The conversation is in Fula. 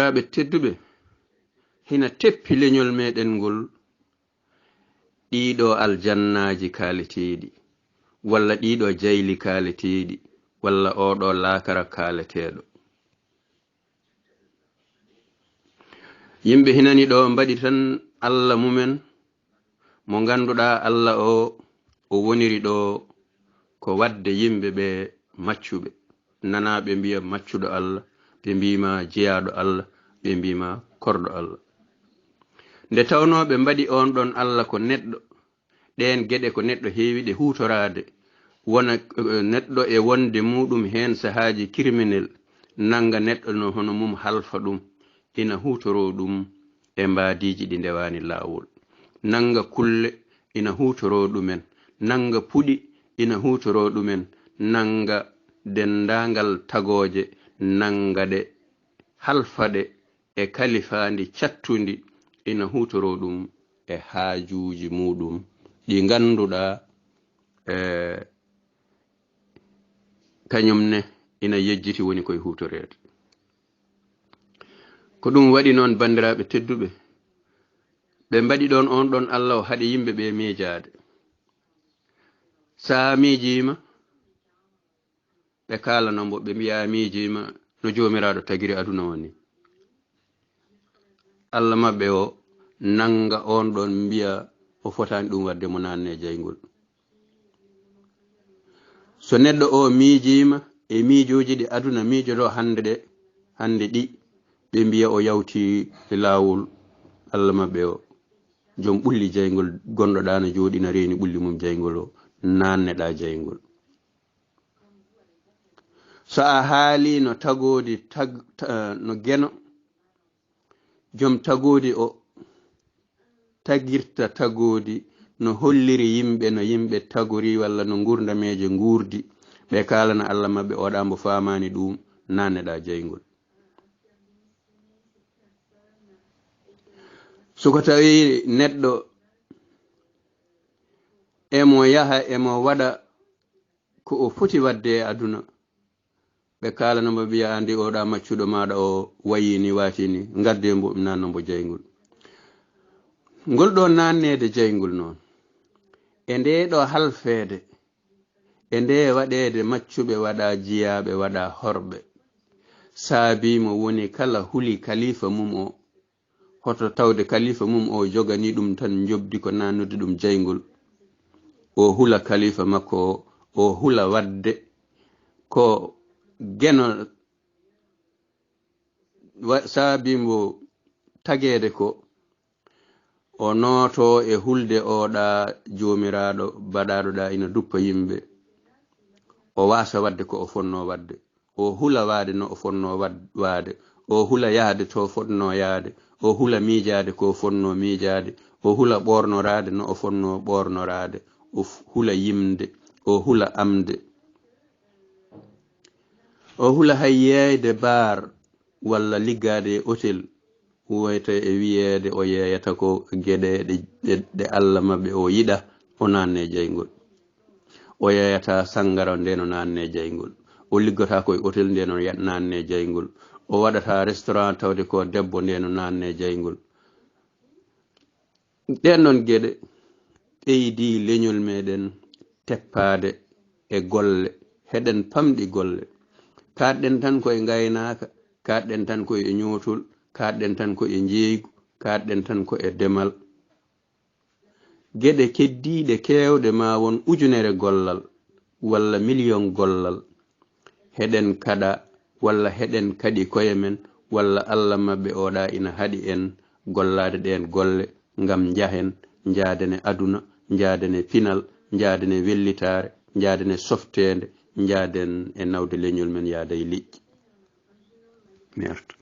raɓe tedduɓe hina teppi leñol meɗen ngol ɗiɗo aljannaji kaleteɗi walla ɗiɗo jayli kaleteɗi walla oɗo laakara kaleteɗo. Yimɓe hinani ɗo mbaɗi tan Allah mumen mo ganduɗa Allah o woniri ɗo ko wadde yimɓe ɓe maccuɓe, nanaɓe mbiya maccuɗo Allah, ɓe mbima jeyaɗo Allah, ɓe mbima korɗo Allah. Nde tawnoɓe mbaɗi on ɗon Allah ko neɗɗo, ɗen geɗe ko neɗɗo heewi ɗe hutorade, wona neɗɗo e wonde muɗum hen sahaji criminel nanga neɗɗo no hono mum halfa ɗum, ina hutoro ɗum e mbadiji ɗi ndewani lawol, nanga kulle ina hutoro ɗumen, nanga puɗi ina hutoro ɗumen, nanga dendagal tagoje nanga ɗe halfaɗe e kalifandi cattundi ina hutoro ɗum e haajuji muɗum ɗi ganduɗa kañumne ina yejjiti woni koye hutorede. Ko ɗum waɗi noon bandiraɓe tedduɓe, ɓe mbaɗi ɗon on ɗon Allah o haɗi yimɓe ɓe miijade. Sa miijima ɓe kalanambo ɓe mbiya miijima no jomiraɗo tagiri aduna woni. Allah mabɓe o nanga on ɗon mbiya o fotani ɗum wadde mo nanne jaygol. So neɗɗo o miijima e miijoji ɗi aduna miijoɗo hande ɗi ɓe mbiya o yawti lawol Allah mabɓe o, jom ɓulli jaygol gonɗoɗa no joɗina reeni ɓulli mum jaygol o, nanneɗa jaygol. So a haali no tagodi no geno jom tagodi o tagirta tagodi no holliri yimɓe no yimɓe tagori walla no gurdameje gurdi, ɓe kalana Allah mabɓe oɗa mbo famani ɗum, nanneɗa jaygol. soko tawi neɗɗo emo yaha emo waɗa ko o foti wadde e aduna, ɓe kalanamo mbiya andi oɗa maccuɗo maɗa o wayini watini, gadde mbo nanno mbo jaygol. Ngol ɗo nannede jaygol noon e nde ɗo halfede e nde waɗede maccuɓe waɗa jiyaɓe waɗa horɓe, saabimo woni kala huli kalifa mum o, hoto tawde kalifa mum o jogani ɗum tan jobdi ko nannude ɗum jaygol, o hula kalifa makko o hula wadde ko geno saabimo tagede ko o noto e hulde oɗa jomiraɗo baɗaɗoɗa ina duppa yimɓe, o wasa wadde ko o fonno wadde, o hula wade no o fonno wade, o hula yahde to fonno yaade, o hula miijade ko fonno miijade, o hula ɓornorade no o fonno ɓornorade, o hula yimde, o hula amde, o hula hayyeyde bar walla liggade e hôtel woyta e wiyede o yeyata ko gueɗe ɗe Allah mabɓe o yiɗa o nanne jaygol, o yeyata sangara nde no nanne jaygol, o liggata koye hôtel nde no nanne jaygol, o waɗata restaurant tawde ko debbo nde no nanne jaygol. Ɗen non gueɗe ɓeydi leñol meɗen teppade e golle, heɗen pamɗi golle, kaɗɗen tan koye gaynaka, kaɗɗen tan koye ñootol, kaɗɗen tan koye jeeygu, kaɗɗen tan koye demal. Gueɗe keddiɗe kewɗe ma won ujunere gollal walla million gollal, heɗen kaɗa walla heɗen kaɗi koye men, walla Allah mabɓe oɗa ina haɗi en gollade ɗen golle ngam jahen jaadene aduna, jaadene pinal, jaadene wellitare, jaadene softede, jaaden e nawde leñol men yaada e liƴƴi. Merci.